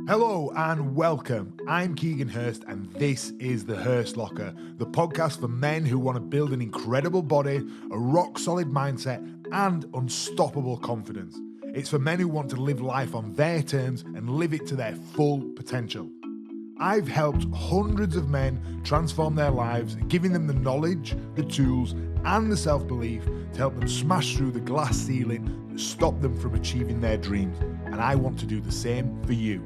Hello and welcome. I'm Keegan Hirst and this is the Hirst Locker, the podcast for men who want to build an incredible body, a rock-solid mindset and unstoppable confidence. It's for men who want to live life on their terms and live it to their full potential. I've helped hundreds of men transform their lives, giving them the knowledge, the tools and the self-belief to help them smash through the glass ceiling that stopped them from achieving their dreams. And I want to do the same for you.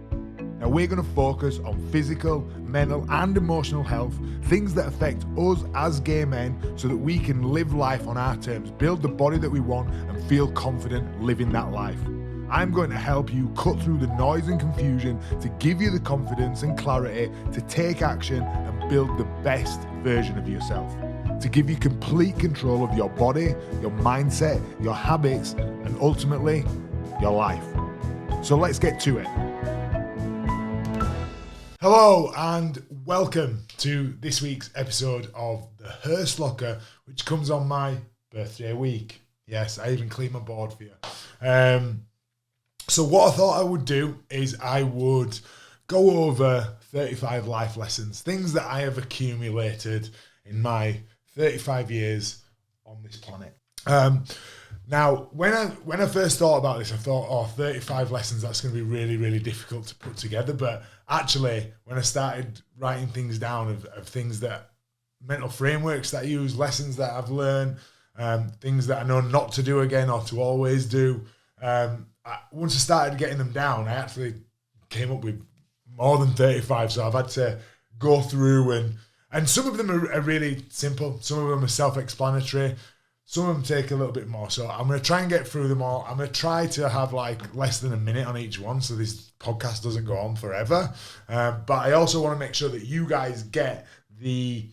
Now we're going to focus on physical, mental and emotional health, things that affect us as gay men so that we can live life on our terms, build the body that we want and feel confident living that life. I'm going to help you cut through the noise and confusion to give you the confidence and clarity to take action and build the best version of yourself, to give you complete control of your body, your mindset, your habits and ultimately your life. So let's get to it. Hello and welcome to this week's episode of the Hirst Locker, which comes on my birthday week. Yes, I even cleaned my board for you. So what I thought I would do is I would go over 35 life lessons, things that I have accumulated in my 35 years on this planet. Now, when I first thought about this, I thought, 35 lessons, that's going to be really, really difficult to put together. But actually, when I started writing things down of things that, mental frameworks that I use, lessons that I've learned, things that I know not to do again or to always do, once I started getting them down, I actually came up with more than 35. So I've had to go through and some of them are really simple. Some of them are self-explanatory. Some of them take a little bit more. So I'm going to try and get through them all. I'm going to try to have like less than a minute on each one so this podcast doesn't go on forever. But I also want to make sure that you guys get the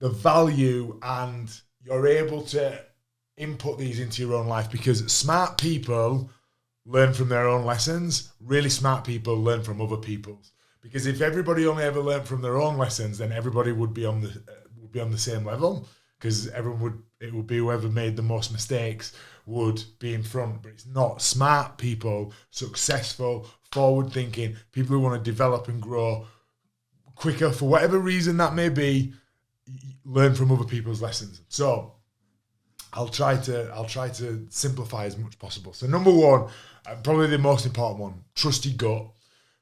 value and you're able to input these into your own life, because smart people learn from their own lessons. Really smart people learn from other people's. Because if everybody only ever learned from their own lessons, then everybody would be on the same level. Because it would be whoever made the most mistakes would be in front. But it's not. Smart people, successful, forward-thinking, people who want to develop and grow quicker for whatever reason that may be, learn from other people's lessons. So I'll try to simplify as much as possible. So number one, probably the most important one, trust your gut.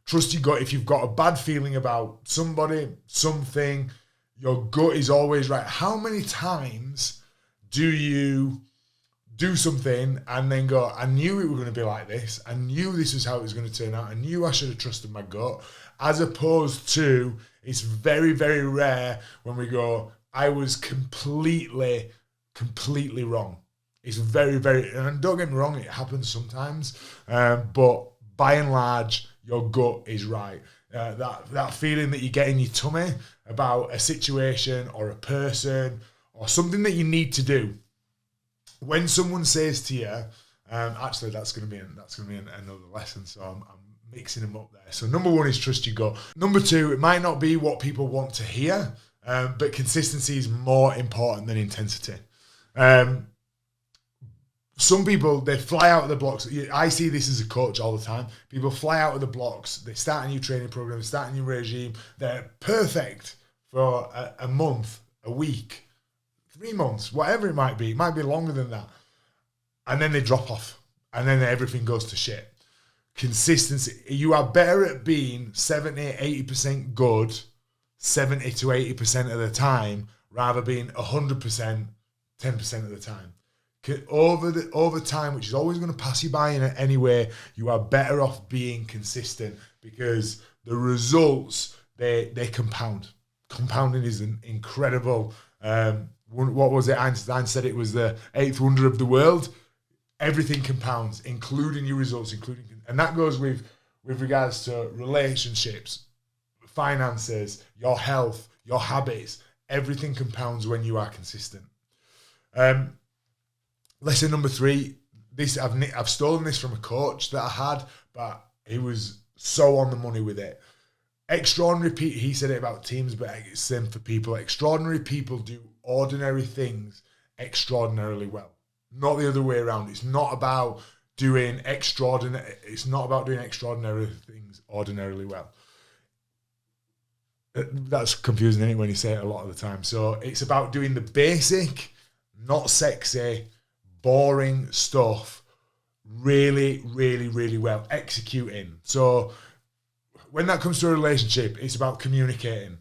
Trust your gut. If you've got a bad feeling about somebody, something, your gut is always right. How many times do you do something and then go, I knew it was going to be like this. I knew this was how it was going to turn out. I knew I should have trusted my gut. As opposed to, it's very, very rare when we go, I was completely wrong. It's very, very, and don't get me wrong, it happens sometimes. But by and large, your gut is right. That feeling that you get in your tummy about a situation or a person or something that you need to do. When someone says to you, actually that's going to be another lesson. So I'm mixing them up there. So number one is trust your gut. Number two, it might not be what people want to hear, but consistency is more important than intensity. Some people, they fly out of the blocks. I see this as a coach all the time. People fly out of the blocks. They start a new training program, start a new regime. They're perfect for a month, a week, 3 months, whatever it might be. It might be longer than that. And then they drop off. And then everything goes to shit. Consistency. You are better at being 70, 80% good 70 to 80% of the time rather being 100%, 10% of the time. Over time, which is always going to pass you by in any way, you are better off being consistent because the results, they compound. Compounding is an incredible, what was it? Einstein said it was the 8th wonder of the world. Everything compounds, including your results, and that goes with regards to relationships, finances, your health, your habits. Everything compounds when you are consistent. Lesson number 3, this I've stolen this from a coach that I had, but he was so on the money with it. Extraordinary people, he said it about teams, but it's the same for people. Extraordinary people do ordinary things extraordinarily well. Not the other way around. It's not about doing extraordinary. It's not about doing extraordinary things ordinarily well. That's confusing, isn't it, when you say it a lot of the time. So it's about doing the basic, not sexy, boring stuff really, really, really well, executing. So when that comes to a relationship, it's about communicating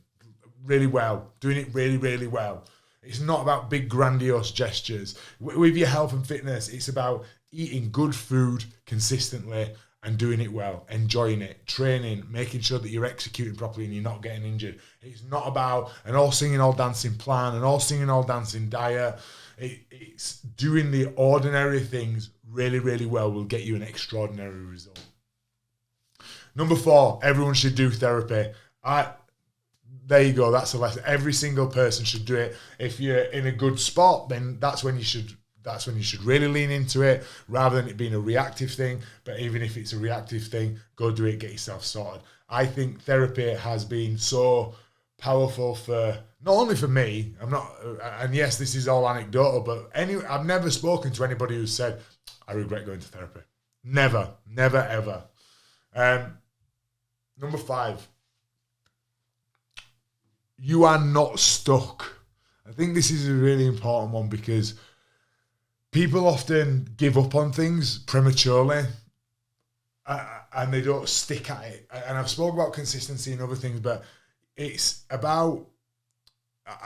really well, doing it really, really well. It's not about big, grandiose gestures. With your health and fitness, it's about eating good food consistently and doing it well, enjoying it, training, making sure that you're executing properly and you're not getting injured. It's not about an all singing, all dancing plan, an all singing, all dancing diet. It's doing the ordinary things really, really well will get you an extraordinary result. Number 4, everyone should do therapy. There you go, that's a lesson. Every single person should do it. If you're in a good spot, then that's when you should really lean into it, rather than it being a reactive thing. But even if it's a reactive thing, go do it, get yourself sorted. I think therapy has been so powerful for, not only for me, and yes, this is all anecdotal, but I've never spoken to anybody who said, I regret going to therapy. Never, ever. Number 5, you are not stuck. I think this is a really important one because people often give up on things prematurely and they don't stick at it. And I've spoken about consistency and other things, but it's about,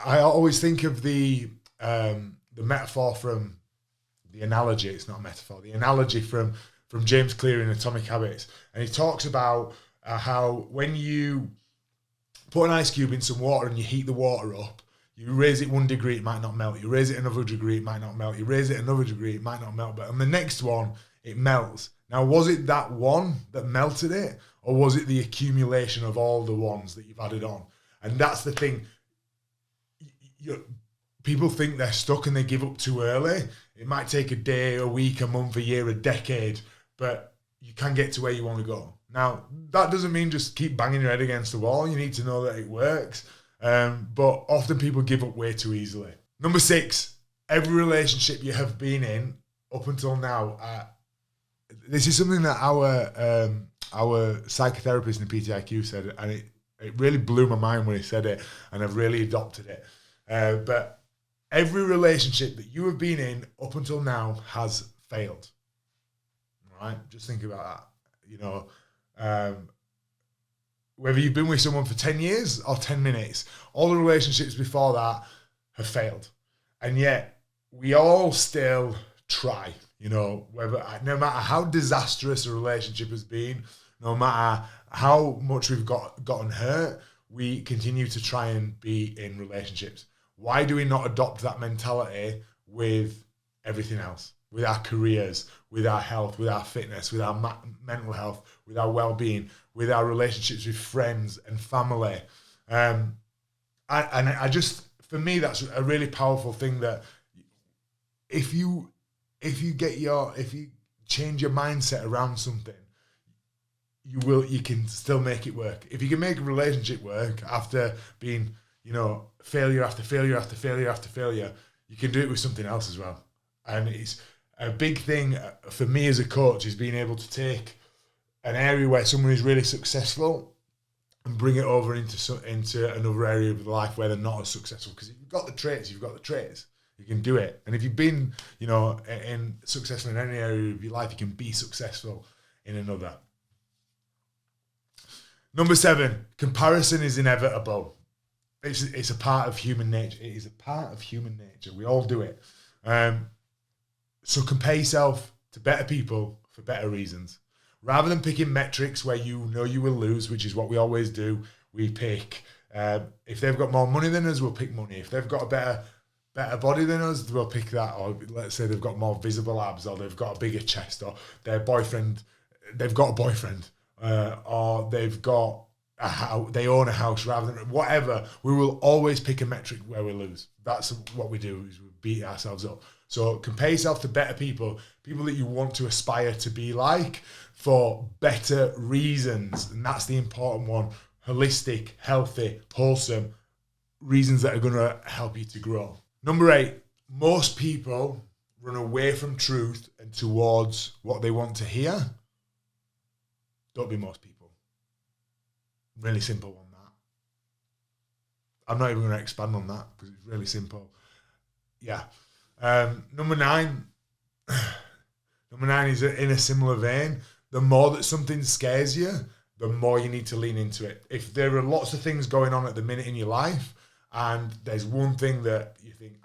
I always think of the metaphor from the analogy. It's not a metaphor. The analogy from James Clear in Atomic Habits. And he talks about how when you put an ice cube in some water and you heat the water up, you raise it 1 degree, it might not melt. You raise it another degree, it might not melt. You raise it another degree, it might not melt. But on the next one, it melts. Now, was it that one that melted it? Or was it the accumulation of all the ones that you've added on? And that's the thing. People think they're stuck and they give up too early. It might take a day, a week, a month, a year, a decade, but you can get to where you want to go. Now, that doesn't mean just keep banging your head against the wall. You need to know that it works. But often people give up way too easily. Number 6, every relationship you have been in up until now, this is something that our psychotherapist in the PTIQ said, and it really blew my mind when he said it, and I've really adopted it. But every relationship that you have been in up until now has failed. Right? Just think about that. You know, whether you've been with someone for 10 years or 10 minutes, all the relationships before that have failed. And yet we all still try, you know, no matter how disastrous a relationship has been, no matter how much we've gotten hurt, we continue to try and be in relationships. Why do we not adopt that mentality with everything else? With our careers, with our health, with our fitness, with our mental health, with our well-being, with our relationships with friends and family. I just, for me, that's a really powerful thing, that if you change your mindset around something, you can still make it work. If you can make a relationship work after being, you know, failure after failure after failure after failure, you can do it with something else as well. And it's a big thing for me as a coach, is being able to take an area where someone is really successful and bring it over into another area of life where they're not as successful. Because if you've got the traits, you've got the traits. You can do it. And if you've been, you know, successful in any area of your life, you can be successful in another. Number 7, comparison is inevitable. It's a part of human nature. It is a part of human nature. We all do it. So compare yourself to better people for better reasons. Rather than picking metrics where you know you will lose, which is what we always do, we pick, if they've got more money than us, we'll pick money. If they've got a better body than us, we'll pick that. Or let's say they've got more visible abs, or they've got a bigger chest, or they've got a boyfriend, or they've got a house, they own a house, rather than whatever. We will always pick a metric where we lose. That's what we do, is we beat ourselves up. So compare yourself to better people that you want to aspire to be like, for better reasons. And that's the important one. Holistic, healthy, wholesome reasons that are going to help you to grow. Number 8, most people run away from truth and towards what they want to hear, don't be most people. Really simple on that. I'm not even going to expand on that because it's really simple. Yeah. Number 9. Number 9 is in a similar vein. The more that something scares you, the more you need to lean into it. If there are lots of things going on at the minute in your life, and there's one thing that you think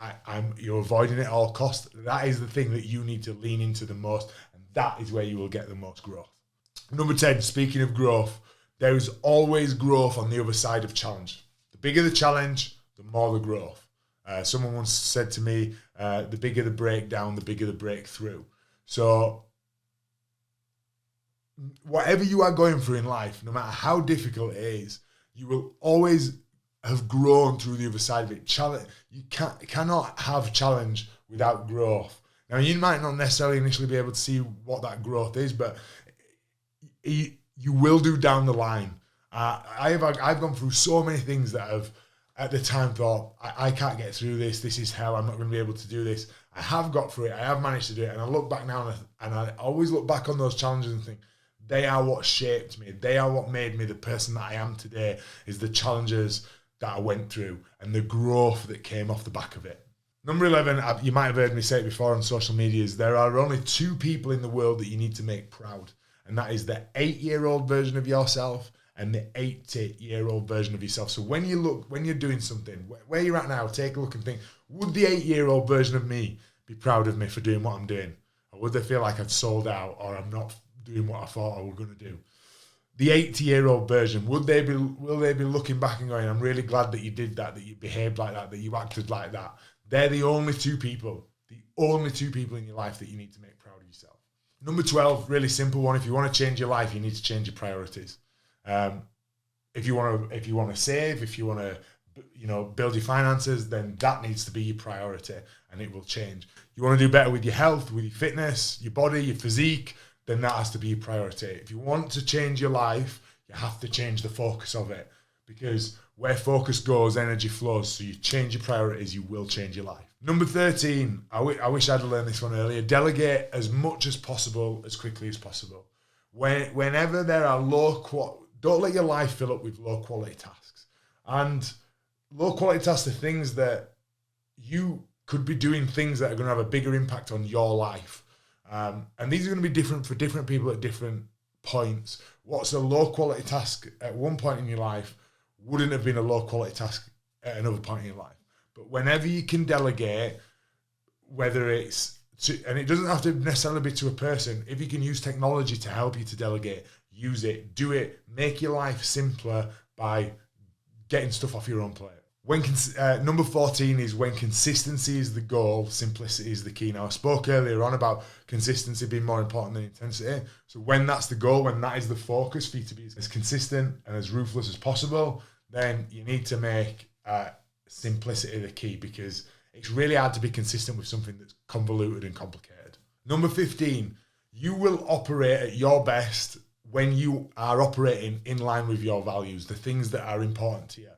you're avoiding at all costs, that is the thing that you need to lean into the most, and that is where you will get the most growth. Number 10, speaking of growth, there is always growth on the other side of challenge. The bigger the challenge, the more the growth. Someone once said to me, the bigger the breakdown, the bigger the breakthrough. So whatever you are going through in life, no matter how difficult it is, you will always have grown through the other side of it. You cannot have challenge without growth. Now, you might not necessarily initially be able to see what that growth is, but you will do down the line. I've gone through so many things that have, at the time, thought, I can't get through this. This is hell. I'm not going to be able to do this. I have got through it. I have managed to do it. And I look back now and I always look back on those challenges and think, they are what shaped me. They are what made me the person that I am today, is the challenges that I went through and the growth that came off the back of it. Number 11, you might have heard me say it before on social media, is there are only 2 people in the world that you need to make proud. And that is the 8-year-old version of yourself and the 80-year-old version of yourself. So when you're doing something, where you're at now, take a look and think, would the 8-year-old version of me be proud of me for doing what I'm doing? Or would they feel like I've sold out or I'm not doing what I thought I was going to do? The 80-year-old version, will they be looking back and going, I'm really glad that you did that you behaved like that you acted like that? They're the only 2 people in your life that you need to make proud of yourself. Number 12, really simple one. If you want to change your life, you need to change your priorities. If you want to save, if you want to build your finances, then that needs to be your priority, and it will change. You want to do better with your health, with your fitness, your body, your physique, then that has to be your priority. If you want to change your life, you have to change the focus of it, because where focus goes, energy flows. So you change your priorities, you will change your life. Number 13, I wish I'd learned this one earlier. Delegate as much as possible, as quickly as possible. Whenever there are don't let your life fill up with low quality tasks. And low quality tasks are things that you could be doing, things that are going to have a bigger impact on your life. And these are going to be different for different people at different points. What's a low quality task at one point in your life wouldn't have been a low quality task at another point in your life. But whenever you can delegate, whether it's and it doesn't have to necessarily be to a person, if you can use technology to help you to delegate, use it, do it, make your life simpler by getting stuff off your own plate. Number 14 is when consistency is the goal, simplicity is the key. Now, I spoke earlier on about consistency being more important than intensity. So when that's the goal, when that is the focus for you to be as consistent and as ruthless as possible, then you need to make simplicity the key, because it's really hard to be consistent with something that's convoluted and complicated. Number 15, you will operate at your best when you are operating in line with your values, the things that are important to you.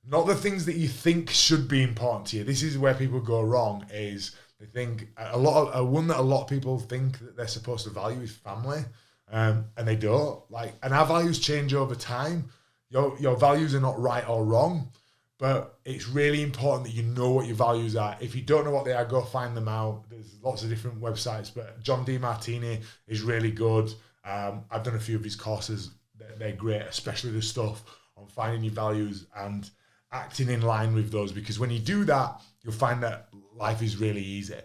Not the things that you think should be important to you. This is where people go wrong, is they think one that a lot of people think that they're supposed to value is family, and they don't. And our values change over time. Your values are not right or wrong, but it's really important that you know what your values are. If you don't know what they are, go find them out. There's lots of different websites, but John DeMartini is really good. I've done a few of his courses. They're great, especially the stuff on finding your values and acting in line with those, because when you do that, you'll find that life is really easy.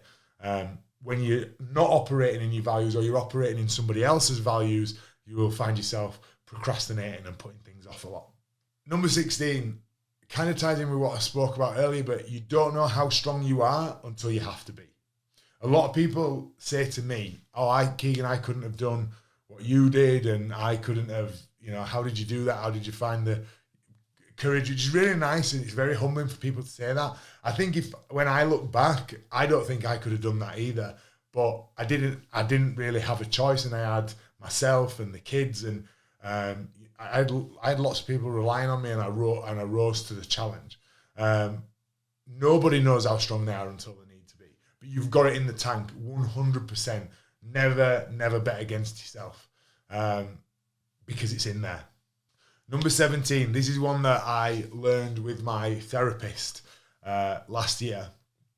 When you're not operating in your values, or you're operating in somebody else's values, you will find yourself procrastinating and putting things off a lot. Number 16, kind of ties in with what I spoke about earlier, but you don't know how strong you are until you have to be. A lot of people say to me, Keegan, I couldn't have done what you did, and I couldn't have, how did you do that? How did you find the courage? Which is really nice, and it's very humbling for people to say that. I think when I look back, I don't think I could have done that either, but I didn't really have a choice, and I had myself and the kids, and I had lots of people relying on me, and I rose to the challenge. Nobody knows how strong they are until they need to be. but you've got it in the tank 100%. Never bet against yourself because it's in there. Number 17, this is one that I learned with my therapist last year.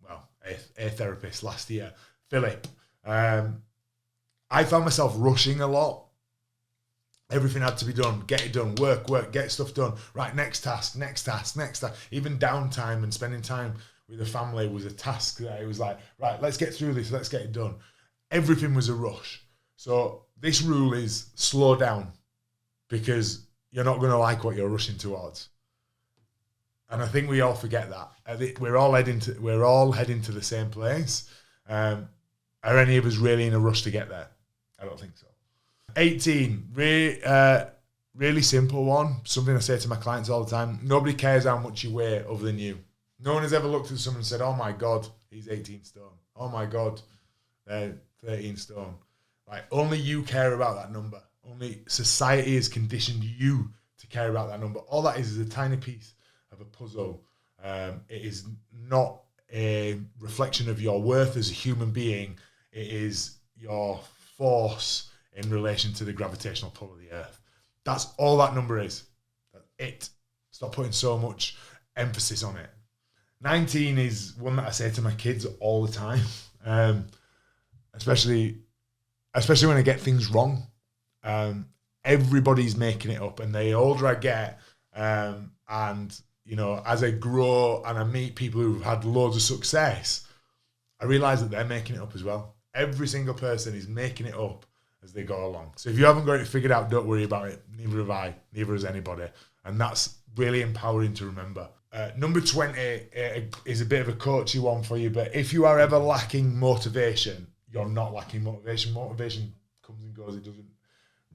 Well, a therapist last year, Philip. I found myself rushing a lot. Everything had to be done, get it done, work, get stuff done. Right, next task. Even downtime and spending time with the family was a task that it was like, right, let's get through this, let's get it done. Everything was a rush. So this rule is slow down, because you're not going to like what you're rushing towards. And I think we all forget that. We're all heading to the same place. Are any of us really in a rush to get there? I don't think so. 18, really simple one. Something I say to my clients all the time. Nobody cares how much you weigh other than you. No one has ever looked at someone and said, oh my God, he's 18 stone. Oh my God, they're 13 stone. Like, only you care about that number. Only society has conditioned you to care about that number. All that is a tiny piece of a puzzle. It is not a reflection of your worth as a human being. It is your force in relation to the gravitational pull of the earth. That's all that number is. That's it. Stop putting so much emphasis on it. 19 is one that I say to my kids all the time, especially when I get things wrong. Everybody's making it up, and the older I get, and you know, as I grow and I meet people who've had loads of success, I realize that they're making it up as well. Every single person is making it up as they go along. So if you haven't got it figured out, don't worry about it. Neither have I. Neither has anybody. And that's really empowering to remember. Number 20 is a bit of a coachy one for you, but if you are ever lacking motivation, you're not lacking motivation. Motivation comes and goes.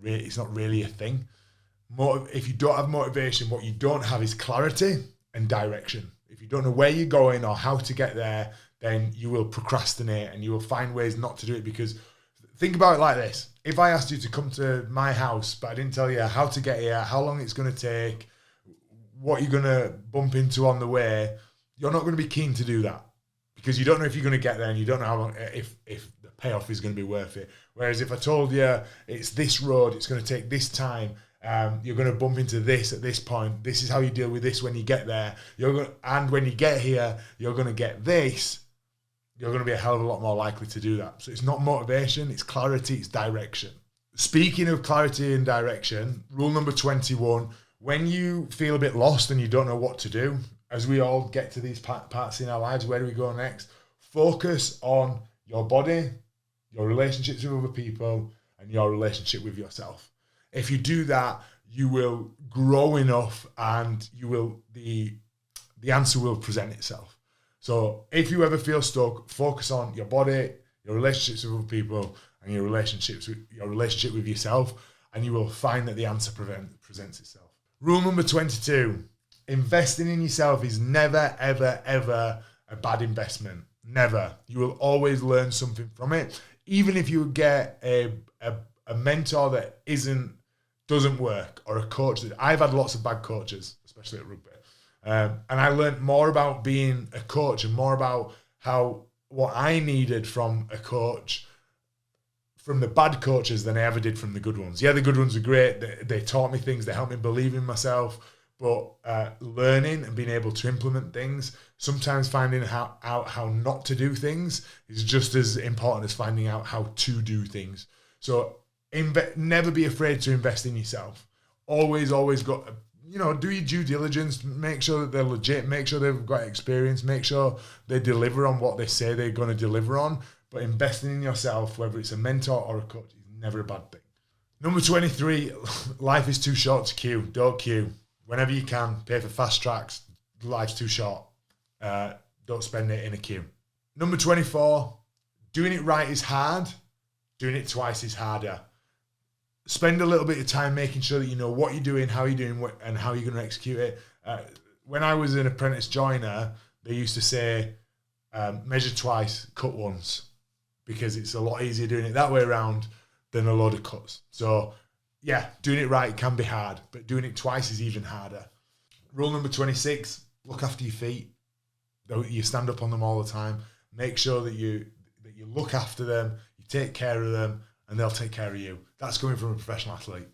It's not really a thing. If you don't have motivation, what you don't have is clarity and direction. If you don't know where you're going or how to get there, then you will procrastinate and you will find ways not to do it. Because think about it like this. If I asked you to come to my house, but I didn't tell you how to get here, how long it's going to take, what you're going to bump into on the way, you're not going to be keen to do that, because you don't know if you're going to get there and you don't know how long, if the payoff is going to be worth it. Whereas if I told you it's this road, it's going to take this time, you're going to bump into this at this point, this is how you deal with this when you get there, and when you get here, you're going to get this, you're going to be a hell of a lot more likely to do that. So it's not motivation, it's clarity, it's direction. Speaking of clarity and direction, rule number 21, when you feel a bit lost and you don't know what to do, as we all get to these parts in our lives, where do we go next? Focus on your body, your relationships with other people, and your relationship with yourself. If you do that, you will grow enough, and the answer will present itself. So if you ever feel stuck, focus on your body, your relationships with other people, and your relationship with yourself, and you will find that the answer presents itself. Rule number 22, investing in yourself is never, ever, ever a bad investment. Never. You will always learn something from it. Even if you get a mentor that doesn't work, or a coach that I've had lots of bad coaches, especially at rugby. And I learned more about being a coach and more about what I needed from a coach, from the bad coaches, than I ever did from the good ones. Yeah, the good ones are great. They taught me things. They helped me believe in myself. But learning and being able to implement things, sometimes finding out how not to do things is just as important as finding out how to do things. So never be afraid to invest in yourself. Always got, do your due diligence. Make sure that they're legit. Make sure they've got experience. Make sure they deliver on what they say they're going to deliver on. But investing in yourself, whether it's a mentor or a coach, is never a bad thing. Number 23, life is too short to queue. Don't queue. Whenever you can, pay for fast tracks. Life's too short. Don't spend it in a queue. Number 24, doing it right is hard. Doing it twice is harder. Spend a little bit of time making sure that you know what you're doing, how you're doing, and how you're going to execute it. When I was an apprentice joiner, they used to say, measure twice, cut once, because it's a lot easier doing it that way around than a load of cuts. So, yeah, doing it right can be hard, but doing it twice is even harder. Rule number 26, look after your feet. You stand up on them all the time. make sure that you look after them, you take care of them, and they'll take care of you. That's coming from a professional athlete.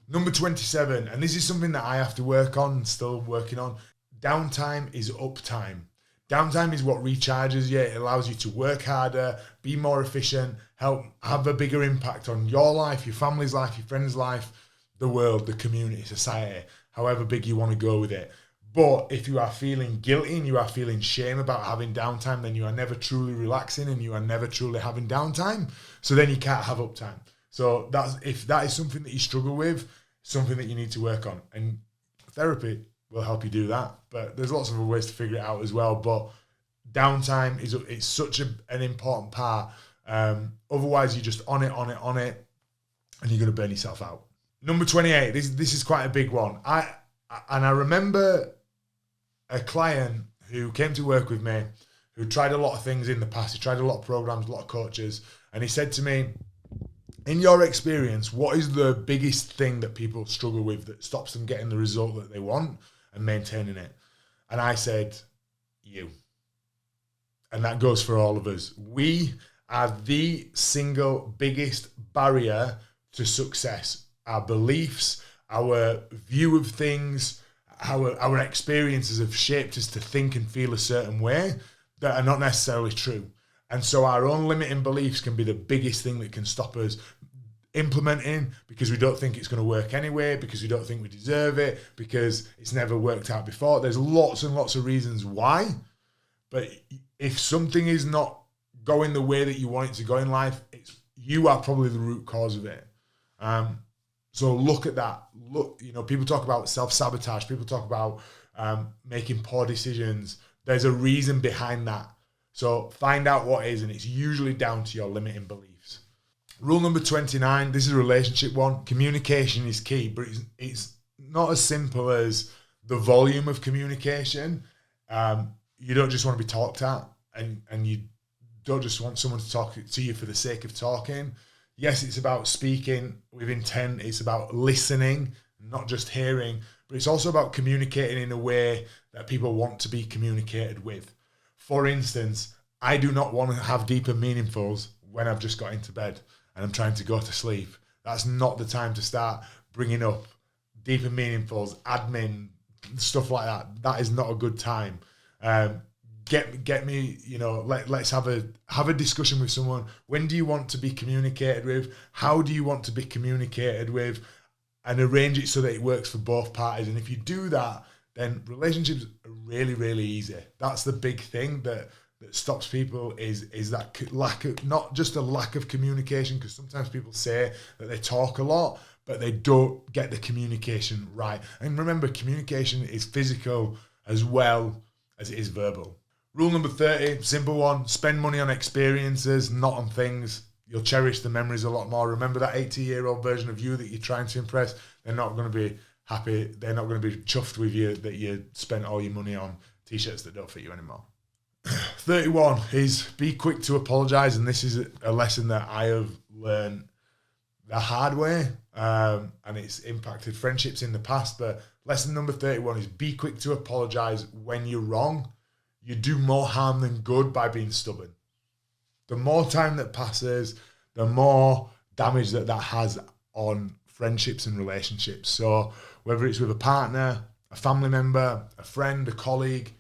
Number 27, and this is something that I have to work on, still working on. Downtime is uptime. Downtime is what recharges you. It allows you to work harder, be more efficient, help have a bigger impact on your life, your family's life, your friend's life, the world, the community, society, however big you want to go with it. But if you are feeling guilty and you are feeling shame about having downtime, then you are never truly relaxing and you are never truly having downtime. So then you can't have uptime. So if that is something that you struggle with, something that you need to work on. And therapy will help you do that. But there's lots of other ways to figure it out as well. But downtime it's such an important part. Otherwise, you're just on it, and you're going to burn yourself out. Number 28, this is quite a big one. I remember a client who came to work with me, who tried a lot of things in the past. He tried a lot of programs, a lot of coaches. And he said to me, in your experience, what is the biggest thing that people struggle with that stops them getting the result that they want and maintaining it? And I said, you. And that goes for all of us. We are the single biggest barrier to success. Our beliefs, our view of things, our experiences have shaped us to think and feel a certain way that are not necessarily true. And so our own limiting beliefs can be the biggest thing that can stop us implementing, because we don't think it's going to work anyway, because we don't think we deserve it, because it's never worked out before. There's lots and lots of reasons why. But if something is not going the way that you want it to go in life, you are probably the root cause of it. So look at that. Look, people talk about self-sabotage. People talk about making poor decisions. There's a reason behind that. So find out what is, and it's usually down to your limiting beliefs. Rule number 29, this is a relationship one. Communication is key, but it's not as simple as the volume of communication. You don't just want to be talked at, and you don't just want someone to talk to you for the sake of talking. Yes, it's about speaking with intent. It's about listening, not just hearing, but it's also about communicating in a way that people want to be communicated with. For instance, I do not want to have deeper meaningfuls when I've just got into bed and I'm trying to go to sleep. That's not the time to start bringing up deeper meaningfuls, admin, stuff like that. That is not a good time. Get me, let's have a discussion with someone. When do you want to be communicated with? How do you want to be communicated with? And arrange it so that it works for both parties. And if you do that, then relationships are really, really easy. That's the big thing that stops people is that lack of, not just a lack of communication, because sometimes people say that they talk a lot, but they don't get the communication right. And remember, communication is physical as well as it is verbal. Rule number 30, simple one, spend money on experiences, not on things. You'll cherish the memories a lot more. Remember that 80-year-old version of you that you're trying to impress? They're not going to be happy. They're not going to be chuffed with you that you spent all your money on T-shirts that don't fit you anymore. 31 is be quick to apologise, and this is a lesson that I have learned the hard way, and it's impacted friendships in the past. But lesson number 31 is be quick to apologise when you're wrong. You do more harm than good by being stubborn. The more time that passes, the more damage that has on friendships and relationships. So whether it's with a partner, a family member, a friend, a colleague,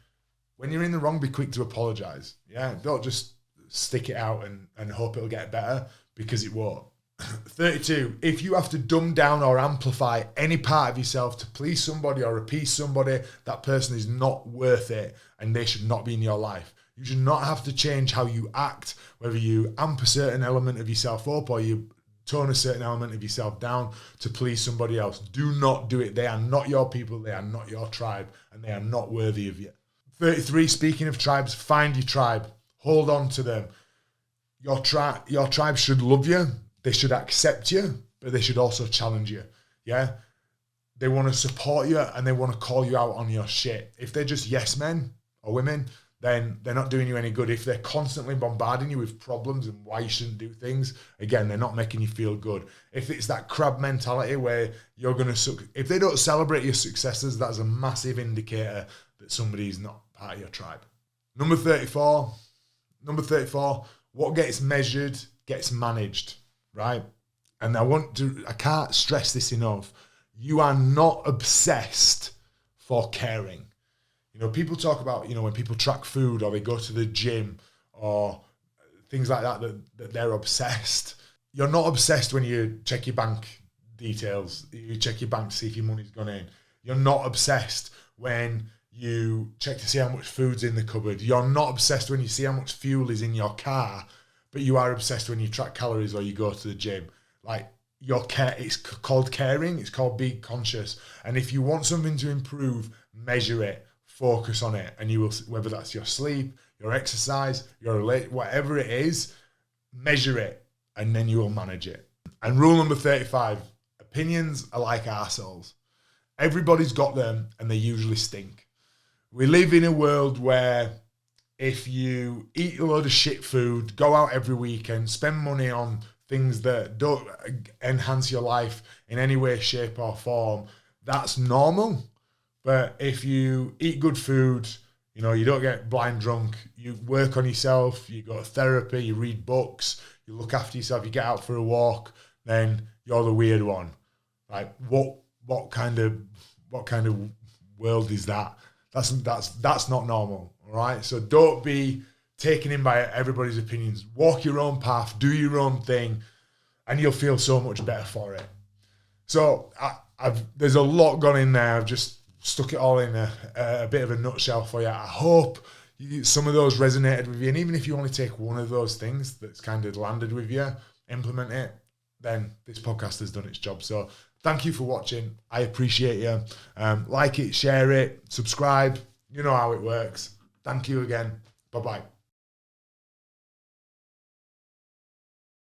when you're in the wrong, be quick to apologise. Yeah, don't just stick it out and hope it'll get better, because it won't. 32, if you have to dumb down or amplify any part of yourself to please somebody or appease somebody, that person is not worth it and they should not be in your life. You should not have to change how you act, whether you amp a certain element of yourself up or you tone a certain element of yourself down to please somebody else. Do not do it. They are not your people. They are not your tribe, and they are not worthy of you. 33, speaking of tribes, find your tribe. Hold on to them. Your tribe should love you. They should accept you, but they should also challenge you. Yeah? They want to support you and they want to call you out on your shit. If they're just yes men or women, then they're not doing you any good. If they're constantly bombarding you with problems and why you shouldn't do things, again, they're not making you feel good. If it's that crab mentality where you're going to if they don't celebrate your successes, that's a massive indicator that somebody's not part of your tribe. Number 34, number 34, what gets measured gets managed, right? And I can't stress this enough. You are not obsessed for caring. You know, people talk about, you know, when people track food or they go to the gym or things like that, that they're obsessed. You're not obsessed when you check your bank details. You check your bank to see if your money's gone in. You're not obsessed when you check to see how much food's in the cupboard. You're not obsessed when you see how much fuel is in your car, but you are obsessed when you track calories or you go to the gym. Like, it's called caring. It's called being conscious. And if you want something to improve, measure it, focus on it, and you will, whether that's your sleep, your exercise, whatever it is, measure it, and then you will manage it. And rule number 35, opinions are like arseholes. Everybody's got them, and they usually stink. We live in a world where if you eat a load of shit food, go out every weekend, spend money on things that don't enhance your life in any way, shape, or form, that's normal. But if you eat good food, you know, you don't get blind drunk, you work on yourself, you go to therapy, you read books, you look after yourself, you get out for a walk, then you're the weird one. Like, what kind of world is that? That's not normal, all right? So don't be taken in by everybody's opinions. Walk your own path, do your own thing, and you'll feel so much better for it. So there's a lot gone in there. I've just stuck it all in a bit of a nutshell for you. I hope some of those resonated with you. And even if you only take one of those things that's kind of landed with you, implement it, then this podcast has done its job. So thank you for watching. I appreciate you. Like it, share it, subscribe. You know how it works. Thank you again. Bye-bye.